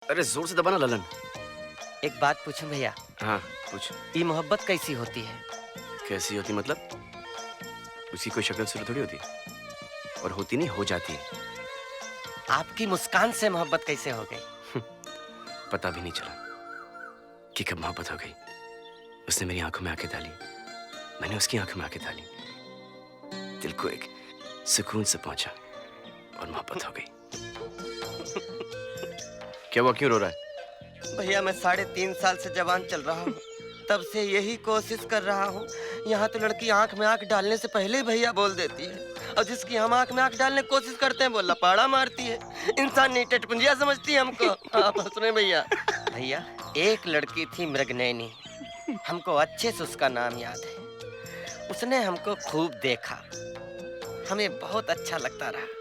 अरे जोर से दबाना ललन। एक बात पूछूं भैया? हाँ पूछ। ये मोहब्बत कैसी होती है? कैसी होती मतलब? उसकी कोई शक्ल सूरत थोड़ी होती और होती नहीं, हो जाती है। आपकी मुस्कान से मोहब्बत कैसे हो गई? पता भी नहीं चला कि कब मोहब्बत हो गई। उसने मेरी आंखों में आंखें डाली, मैंने उसकी आंखों में आंखें डाली, दिल को एक सुकून से पहुंचा और मोहब्बत हो गई। क्या हुआ, क्यों रो रहा है? भैया मैं 3.5 साल से जवान चल रहा हूँ, तब से यही कोशिश कर रहा हूँ। यहाँ तो लड़की आंख में आंख डालने से पहले ही भैया बोल देती है, और जिसकी हम आंख में आंख डालने की कोशिश करते हैं वो लपाड़ा मारती है। इंसान नहीं, टटपुंजिया समझती है हमको। आप हंस रहे भैया? भैया एक लड़की थी मृगनयनी, हमको अच्छे से उसका नाम याद है। उसने हमको खूब देखा, हमें बहुत अच्छा लगता रहा।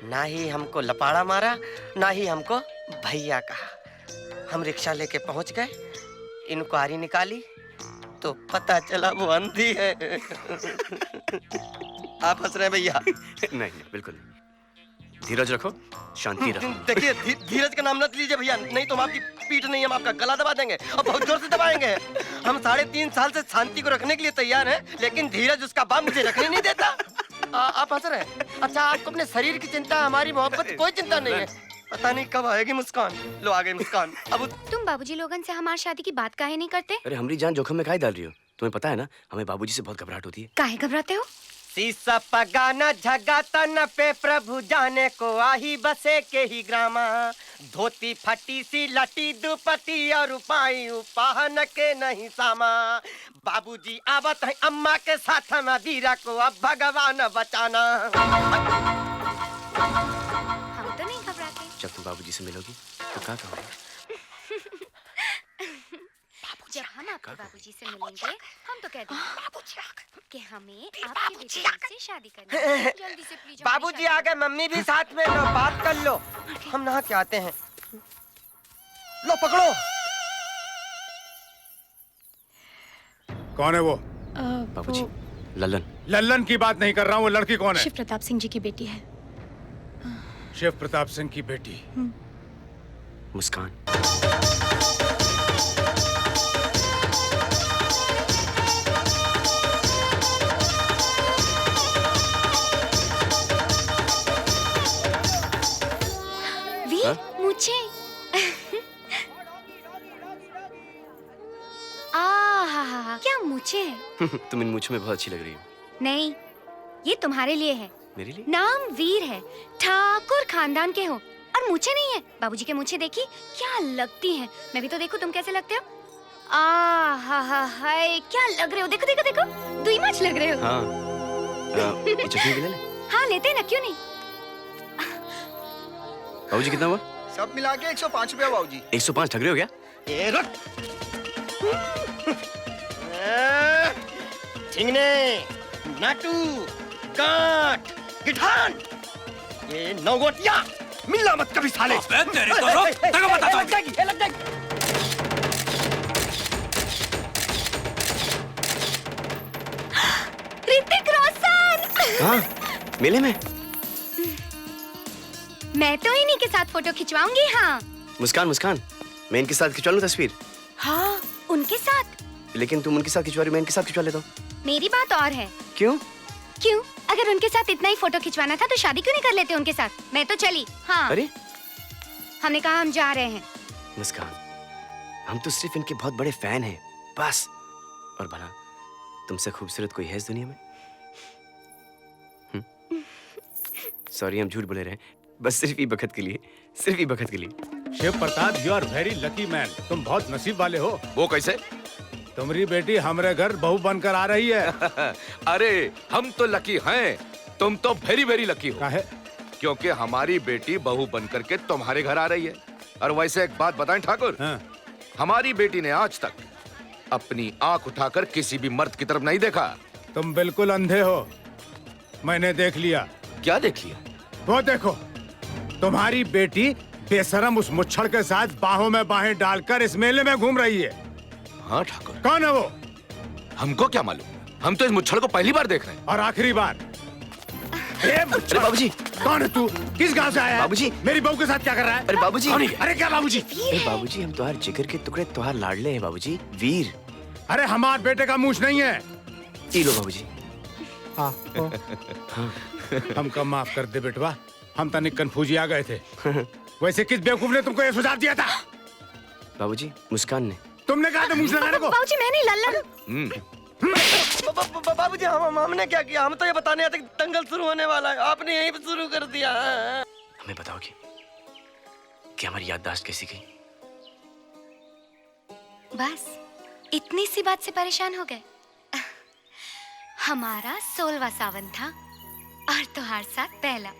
ना ही हमको लपाड़ा मारा, ना ही हमको भैया कहा। हम रिक्शा लेके पहुंच गए, इंक्वायरी निकाली तो पता चला वो अंधी है। आप हंस रहे हैं भैया? नहीं नहीं बिल्कुल नहीं। धीरज रखो, शांति रखो। देखिए धीरज का नाम मत लीजिए भैया, नहीं तो हम आपकी पीठ नहीं, हम आपका गला दबा देंगे और बहुत जोर से दबाएंगे। हम 3.5 साल से शांति को रखने के लिए तैयार हैं, लेकिन धीरज उसका बाप मुझे रखने नहीं देता। आप हंस रहे हैं? अच्छा आपको अपने शरीर की चिंता, हमारी मोहब्बत की कोई चिंता नहीं है। पता नहीं कब आएगी मुस्कान। लो आ गई मुस्कान। अब तुम बाबूजी लोगन से हमारी शादी की बात काहे नहीं करते? अरे हमारी जान जोखिम में काहे डाल रही हो? तुम्हें पता है ना, हमें बाबूजी से बहुत घबराहट होती है। काहे घबराते हो? सीसा पगाना झगाता न पे प्रभु जाने को आही बसे के ही ग्रामा। धोती फटी सी लटी दुपटी और पाई उपाहन के नहीं सामा। बाबूजी आवत है अम्मा के साथ में, वीरा को अब भगवान बचाना। हम तो नहीं घबराते। जब तुम बाबूजी से मिलोगी तो क्या कहोगे? जब हम आपके बाबूजी से मिलेंगे हम तो कह देंगे कि हमें आपके बेटे से शादी करनी है। जल्दी से प्लीज। बाबूजी आ गए, मम्मी भी साथ में, लो बात कर लो। हम नहा के आते हैं। लो पकड़ो। कौन है वो? बाबूजी ललन। लल्लन की बात नहीं कर रहा हूँ, वो लड़की कौन है? शिव प्रताप सिंह जी की बेटी है। शिव प्रताप सिंह की बेटी? मुस्कान। वीर मुझे क्या मुझे? तुम इन मूंछों में बहुत अच्छी लग रही हो। नहीं, ये तुम्हारे लिए है। मेरे लिए? नाम वीर है, ठाकुर खानदान के हो, और मुझे नहीं है। बाबूजी के मुझे देखी क्या लगती हैं। मैं भी तो देखूं तुम कैसे लगते हो। हाय क्या लग रहे हो, देखो देखो देखो, दुई माच लग रहे हो। हाँ। ये चटनी भी ले ले। हाँ लेते हैं ना, क्यों नहीं। बाबूजी कितना हुआ? सब मिला के 105 रुपया बाबूजी। 105 ठग रहे हो क्या? ये रुक। झिंगने, नाटू, गांठ, गिठान, ये नौगोटिया, मिलना मत कभी साले। तेरे तो रुक, तेरे को बताता हूँ। लग जाएगी, लग जाएगी। ऋतिक रोशन। हाँ, मेले में? मैं तो इन्हीं के साथ फोटो खिंचवाऊंगी। हाँ मुस्कान मुस्कान, मैं इनके साथ खिंचवा लूं तस्वीर? हाँ उनके साथ। लेकिन तुम उनके साथ खिंचवा रही हो, मैं इनके साथ खिंचवा लेता हूँ। मेरी बात और है। क्यों? क्यों? अगर उनके साथ इतना ही फोटो खिंचवाना था तो शादी क्यों नहीं कर लेते उनके साथ? मैं तो चली। हाँ अरे हमने कहा हम जा रहे हैं। मुस्कान, हम तो सिर्फ इनके बहुत बड़े फैन हैं, बस। और भला तुमसे खूबसूरत कोई है इस दुनिया में? सॉरी, हम झूठ बोले रहे, बस सिर्फ ही बखत के लिए, सिर्फ ही बखत के लिए। Shiv Pratap, you are very lucky man. तुम बहुत नसीब वाले हो। वो कैसे? तुम्हारी बेटी हमारे घर बहू बनकर आ रही है। अरे हम तो लकी हैं, तुम तो वेरी वेरी लकी हो। काहे? क्योंकि हमारी बेटी बहू बनकर के तुम्हारे घर आ रही है। और वैसे एक बात बताएं ठाकुर, हाँ। हमारी बेटी ने आज तक अपनी आंख उठाकर किसी भी मर्द की तरफ नहीं देखा। तुम बिल्कुल अंधे हो, मैंने देख लिया। क्या देख लिया? वो देखो, तुम्हारी बेटी बेशरम उस मुच्छड़ के साथ बाहों में बाहें डालकर इस मेले में घूम रही है। हाँ ठाकुर। कौन है वो? हमको क्या मालूम, हम तो इस मुच्छड़ को पहली बार देख रहे हैं। और आखिरी बार। अरे बाबूजी, कौन है तू? किस गांव से आया है? बाबूजी। मेरी बहू के साथ क्या कर रहा है? अरे बाबूजी, अरे क्या बाबूजी? अरे बाबूजी, हम तुम्हारे जिगर के टुकड़े, तुम्हारे लाडले हैं बाबूजी, वीर। अरे हमारे बेटे का मूछ नहीं है। ये लो बाबूजी। हमको माफ कर दे बेटवा, हम तनिक कंफ्यूजी आ गए थे। वैसे किस बेवकूफ ने तुमको ये सुझाव दिया था? बाबूजी, मुस्कान ने। तुमने कहा था मूछ लगाने को? बाबूजी मैं नहीं, लल्लन। बाबूजी हमने क्या किया? हम तो ये बताने आते कि दंगल शुरू होने वाला है, आपने यहीं पे शुरू कर दिया। हमें बताओगे कि हमारी याददाश्त कैसी गई? बस इतनी सी बात से परेशान हो गए? हमारा 16वां सावन था और तुम्हारे साथ पहला।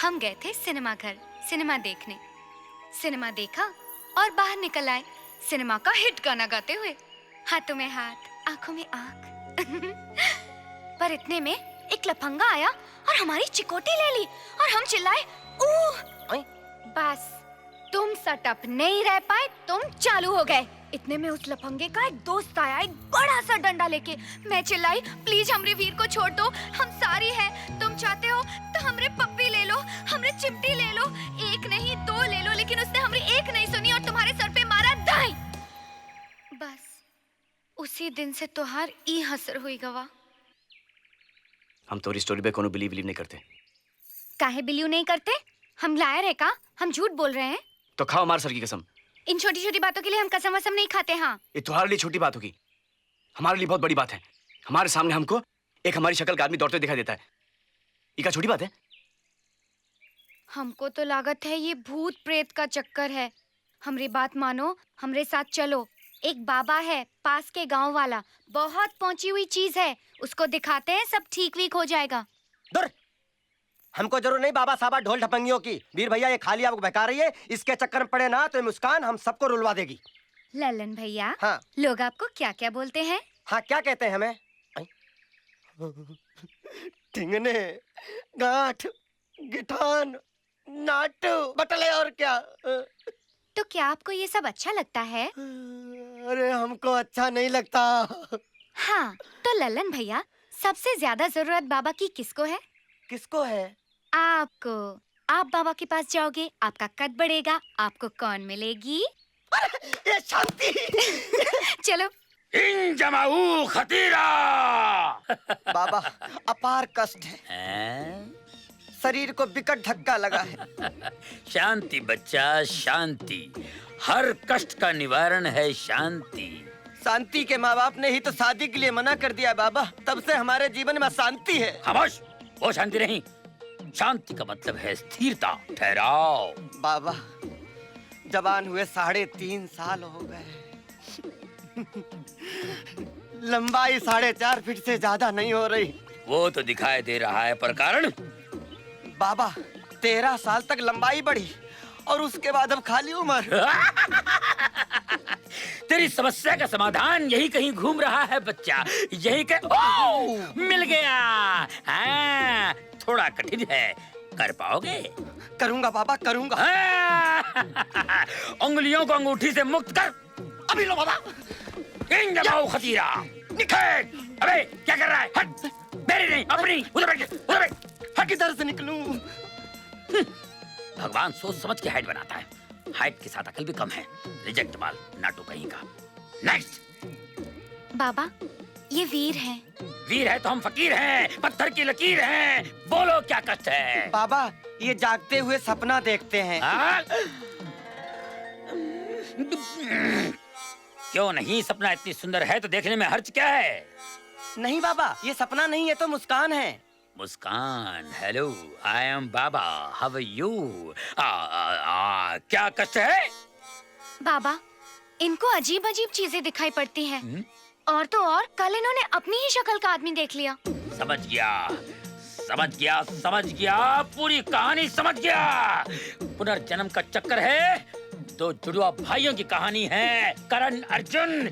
हम गए थे सिनेमा घर सिनेमा देखने। सिनेमा देखा और बाहर निकल आए सिनेमा का हिट गाना गाते हुए, हाथों में हाथ, आंखों में आंख। पर इतने में एक लफंगा आया और हमारी चिकोटी ले ली और हम चिल्लाए, "ऊह!" बस तुम सटअप नहीं रह पाए, तुम चालू हो गए। इतने में उस लफंगे का एक दोस्त आया, एक बड़ा सा डंडा लेके। मैं चिल्लाई, "प्लीज हमरे वीर को छोड़ दो, हम सारी हैं। तुम चाहते हो तो हमरे पप्पी ले लो, हमरे चिमटी ले लो, एक नहीं 2 ले लो।" लेकिन उसने हमरी एक नहीं सुनी और तुम्हारे सर पे मारा दाई। बस उसी दिन से तोहार ई हसर हुई गवा। हम तोरी स्टोरी पे कोनो बिलीव नहीं करते। काहे बिलीव नहीं करते? हम लायर है का? हम झूठ बोल रहे हैं? तो खाओ हमारे सर की कसम। इन छोटी छोटी बातों के लिए हम कसम वसम नहीं खाते। हाँ, ये तुम्हारे लिए छोटी बात होगी, हमारे लिए बहुत बड़ी बात है। हमारे सामने हमको एक हमारी शक्ल का आदमी दौड़ते दिखाई देता है, ये क्या छोटी बात है? हमको तो लागत है ये भूत प्रेत का चक्कर है। हमरी बात मानो, हमरे साथ चलो। एक बाबा है पास के गांव वाला, बहुत पहुंची हुई चीज है, उसको दिखाते हैं, सब ठीक वीक हो जाएगा। दूर! हमको जरूर नहीं बाबा साबा ढोल ढपंगियों की। वीर भैया ये खाली आपको बहका रही है, इसके चक्कर में पड़े ना तो ये मुस्कान हम सबको रुलवा देगी। ललन भैया, हाँ लोग आपको क्या क्या बोलते हैं? हाँ, क्या कहते हैं हमें? ठिंगने, गांठ, गिठान, नाटू, बटले और क्या। तो क्या आपको ये सब अच्छा लगता है? अरे हमको अच्छा नहीं लगता। हाँ, तो ललन भैया, सबसे ज्यादा जरूरत बाबा की किसको है? किसको है? आपको। आप बाबा के पास जाओगे, आपका कद बढ़ेगा, आपको कौन मिलेगी? ये शांति। चलो। इन जमाऊ खतीरा। बाबा अपार कष्ट है, शरीर को विकट धक्का लगा है। शांति बच्चा, शांति। हर कष्ट का निवारण है शांति। शांति के माँ बाप ने ही तो शादी के लिए मना कर दिया बाबा, तब से हमारे जीवन में शांति है। खामोश, वो शांति नहीं। शांति का मतलब है स्थिरता, ठहराव। बाबा जवान हुए 3.5 साल हो गए, लंबाई 4.5 फीट से ज्यादा नहीं हो रही। वो तो दिखाई दे रहा है, पर कारण? बाबा 13 साल तक लंबाई बढ़ी और उसके बाद अब खाली उम्र। तेरी समस्या का समाधान यही कहीं घूम रहा है बच्चा, यही के मिल गया। हाँ, थोड़ा कठिन है, कर पाओगे? करूंगा बाबा, करूंगा। उंगलियों को अंगूठी से मुक्त कर। अभी लो बाबा। इन जमाऊ खतीरा। अबे क्या कर रहा है? हट, मेरी नहीं अपनी। उधर बैठ, उधर बैठ। हट, किधर से निकलूं? भगवान सोच समझ के हाइट बनाता है, हाइट के साथ अकल भी कम है। रिजेक्ट माल, नाटू कहीं का। नेक्स्ट। बाबा ये वीर हैं। वीर है तो हम फकीर हैं, पत्थर की लकीर हैं। बोलो क्या कष्ट है? बाबा ये जागते हुए सपना देखते हैं। क्यों नहीं? सपना इतनी सुंदर है तो देखने में हर्ज क्या है? नहीं बाबा, ये सपना नहीं है तो मुस्कान है। Muskaan, hello, I am Baba, how are you? क्या कष्ट है? बाबा इनको अजीब अजीब चीजें दिखाई पड़ती हैं। और तो और कल इन्होंने अपनी ही शक्ल का आदमी देख लिया। समझ गया, समझ गया, समझ गया, पूरी कहानी समझ गया। पुनर्जन्म का चक्कर है, 2 जुड़वा भाइयों की कहानी है, करण अर्जुन।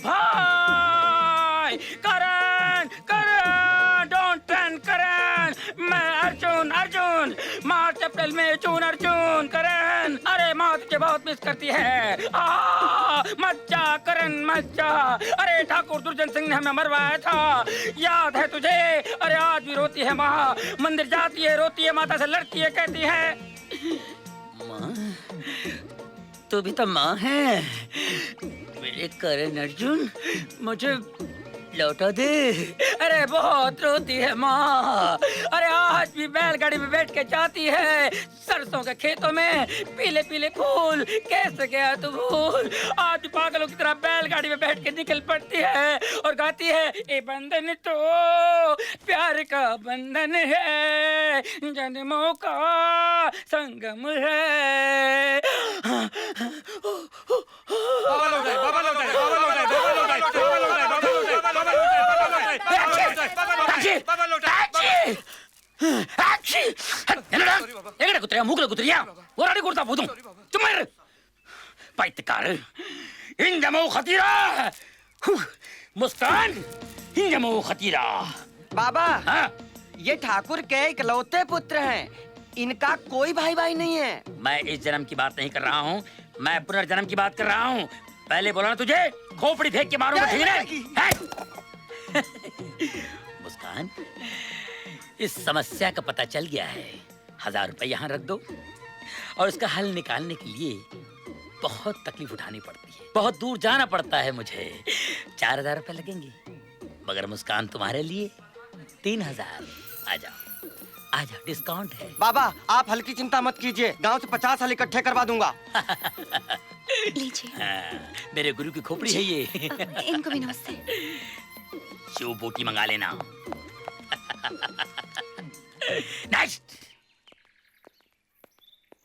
भाई करण, करण, डोंट टर्न करण। मैं अर्जुन, अर्जुन, अर्जुन, मार्च अप्रैल में चून अर्जुन करण, अरे माँ तुझे बहुत मिस करती है। मत जा करण मत जा, अरे ठाकुर दुर्जन सिंह ने हमें मरवाया था, याद है तुझे? अरे आज भी रोती है माँ, मंदिर जाती है, रोती है, माता से लड़ती है, कहती है माँ तू भी तो माँ है, मेरे करण अर्जुन मुझे लौटा दे। अरे बहुत रोती है माँ, अरे आज भी बैलगाड़ी में बैठ के जाती है सरसों के खेतों में, पीले पीले फूल कैसे गया तू भूल। आज भी पागलों की तरह बैलगाड़ी में बैठ के निकल पड़ती है और गाती है, ए बंधन तो प्यार का बंधन है, जन्मों का संगम है। बाबा लौट आए, बाबा लौट आए, बाबा लौट आए, बाबा लौट आए, बाबा लौट आए, बाबा लौट आए, बाबा लौट आए, बाबा लौट आए, बाबा लौट आए। എങ്ങടെ കുത്തിരിയാ മൂക്കിലെ കുത്തിരിയാ ഒരാടി കൊടുത്താ പോതും ചുമ്മാ പൈത്തക്കാർ ഇഞ്ചമോ ഖതീറ मुस्कान इञ्जमो खतीरा। बाबा हाँ? ये ठाकुर के इकलौते पुत्र हैं, इनका कोई भाई भाई नहीं है। मैं इस जन्म की बात नहीं कर रहा हूँ, मैं पुनर्जन्म की बात कर रहा हूँ। पहले बोला ना तुझे, खोपड़ी फेंक के मारूंगा ठीक है? मुस्कान, इस समस्या का पता चल गया है। 1000 रुपए यहाँ रख दो और इसका हल निकालने के लिए बहुत तकलीफ उठानी पड़ती है, बहुत दूर जाना पड़ता है मुझे। 4000 रुपए लगेंगे, मगर मुस्कान तुम्हारे लिए 3000। आ जाओ आ जाओ, डिस्काउंट है। बाबा आप हल्की चिंता मत कीजिए, गांव से 50 हल इकट्ठे करवा दूंगा। लीजिए। मेरे गुरु की खोपड़ी है ये। इनको भी नमस्ते। शिव बोटी मंगा लेना। नेक्स्ट।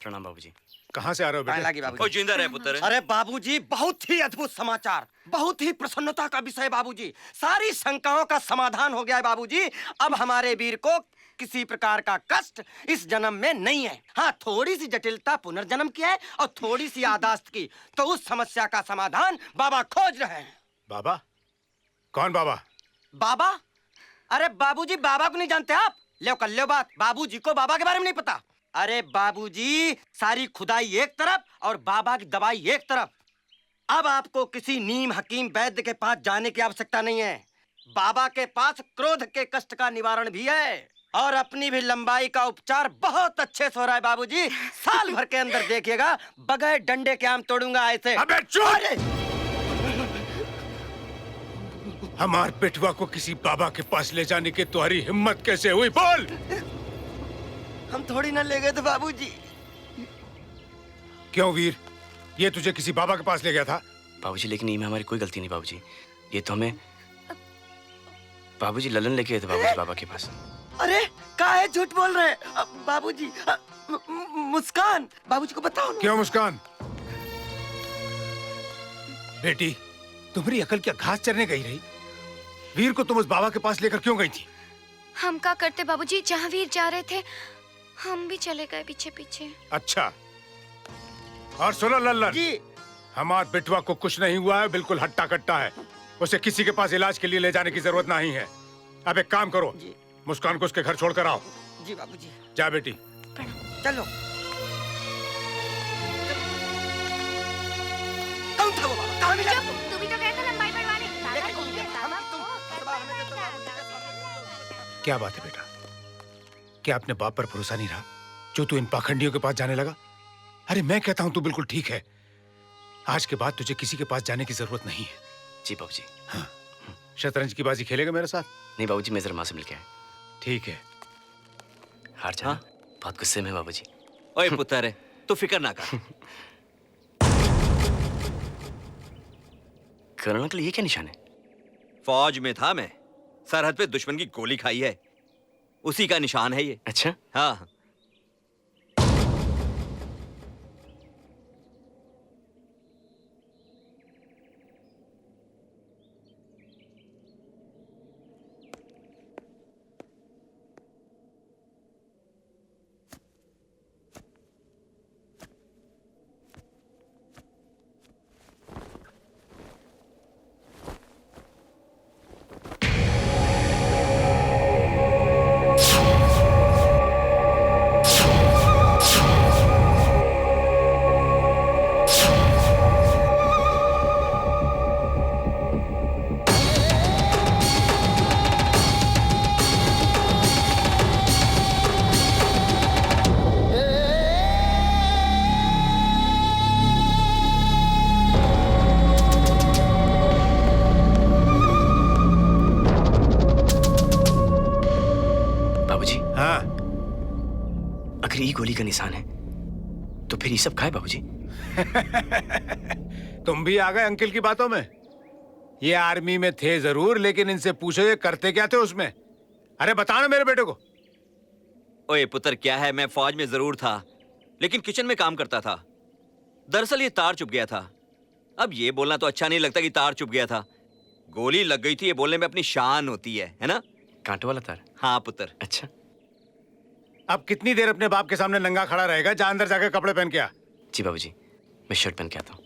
प्रणाम बाबूजी। कहाँ से आ रहे हो बेटा? लगी बाबूजी। जिंदा रहे पुत्र। अरे बाबूजी बहुत ही अद्भुत समाचार, बहुत ही प्रसन्नता का विषय बाबूजी। सारी शंकाओं का समाधान हो गया है बाबूजी। अब हमारे वीर को किसी प्रकार का कष्ट इस जन्म में नहीं है। हाँ, थोड़ी सी जटिलता पुनर्जन्म की है और थोड़ी सी यादाश्त की, तो उस समस्या का समाधान बाबा खोज रहे हैं। बाबा? कौन बाबा? बाबा? अरे बाबूजी बाबा को नहीं जानते आप? लो कर लो बात, बाबूजी को बाबा के बारे में नहीं पता। अरे बाबूजी सारी खुदाई एक तरफ और बाबा की दवाई एक तरफ। अब आपको किसी नीम हकीम वैद्य के पास जाने की आवश्यकता नहीं है। बाबा के पास क्रोध के कष्ट का निवारण भी है और अपनी भी लंबाई का उपचार बहुत अच्छे से हो रहा है बाबूजी। साल भर के अंदर देखिएगा, बगैर डंडे के आम तोड़ूंगा ऐसे। अबे चुप! हमार बेटवा को किसी बाबा के पास ले जाने की तुम्हारी हिम्मत कैसे हुई? बोल! हम थोड़ी ना ले गए थे बाबूजी। क्यों वीर, ये तुझे किसी बाबा के पास ले गया था? बाबूजी लेकिन ये में हमारी कोई गलती नहीं बाबूजी, ये तो हमें बाबूजी ललन लेके गए थे बाबूजी बाबा के पास। अरे काहे झूठ बोल रहे हैं बाबूजी? मुस्कान बाबूजी को बताओ ना। क्यों मुस्कान? बेटी तुम्हारी अकल क्या घास चरने गई रही? वीर को तुम उस बाबा के पास लेकर क्यों गई थी? हम क्या करते बाबूजी, जहाँ वीर जा रहे थे हम भी चले गए पीछे पीछे। अच्छा, और सुनो लल्लन जी। हमार बेटवा को कुछ नहीं हुआ है, बिल्कुल हट्टा कट्टा है। उसे किसी के पास इलाज के लिए ले जाने की जरूरत नहीं है। अब एक काम करो, मुस्कान को उसके घर छोड़कर आओ। जी बाबूजी। जा बेटी। चलो। कौन था वो बाबा? कहाँ मिला? तू भी तो गया था लंबाई बढ़वाने। क्या बात है बेटा, क्या अपने बाप पर भरोसा नहीं रहा जो तू इन पाखंडियों के पास जाने लगा? अरे मैं कहता हूं तू बिल्कुल ठीक है। आज के बाद तुझे किसी के पास जाने की जरूरत नहीं है। जी बाबूजी। हाँ, शतरंज की बाजी खेलेगा मेरे साथ? नहीं बाबूजी, मैं जरा माँ से मिल के आया। ठीक है। हार जाना। हाँ? बहुत गुस्से में बाबूजी। ओए पुत्र, तू फिक्र ना कर। करण अंकल, ये क्या निशान है? फौज में था मैं, सरहद पे दुश्मन की गोली खाई है, उसी का निशान है ये। अच्छा? हाँ। बाबूजी, हाँ, अगर ये गोली का निशान है तो फिर ये सब खाए बाबूजी। तुम भी आ गए अंकिल की बातों में। ये आर्मी में थे जरूर, लेकिन इनसे पूछो ये करते क्या थे उसमें। अरे बताओ ना मेरे बेटे को। ओए पुत्र, क्या है, मैं फौज में जरूर था, लेकिन किचन में काम करता था। दरअसल ये तार चुभ गया था। अब ये बोलना तो अच्छा नहीं लगता कि तार चुभ गया था। गोली लग गई थी, ये बोलने में अपनी शान होती है ना? कांटो वाला तार? हाँ पुत्र। अच्छा, अब कितनी देर अपने बाप के सामने नंगा खड़ा रहेगा? जा अंदर जाकर कपड़े पहन के आ। जी बाबूजी, मैं शर्ट पहन के आता हूँ।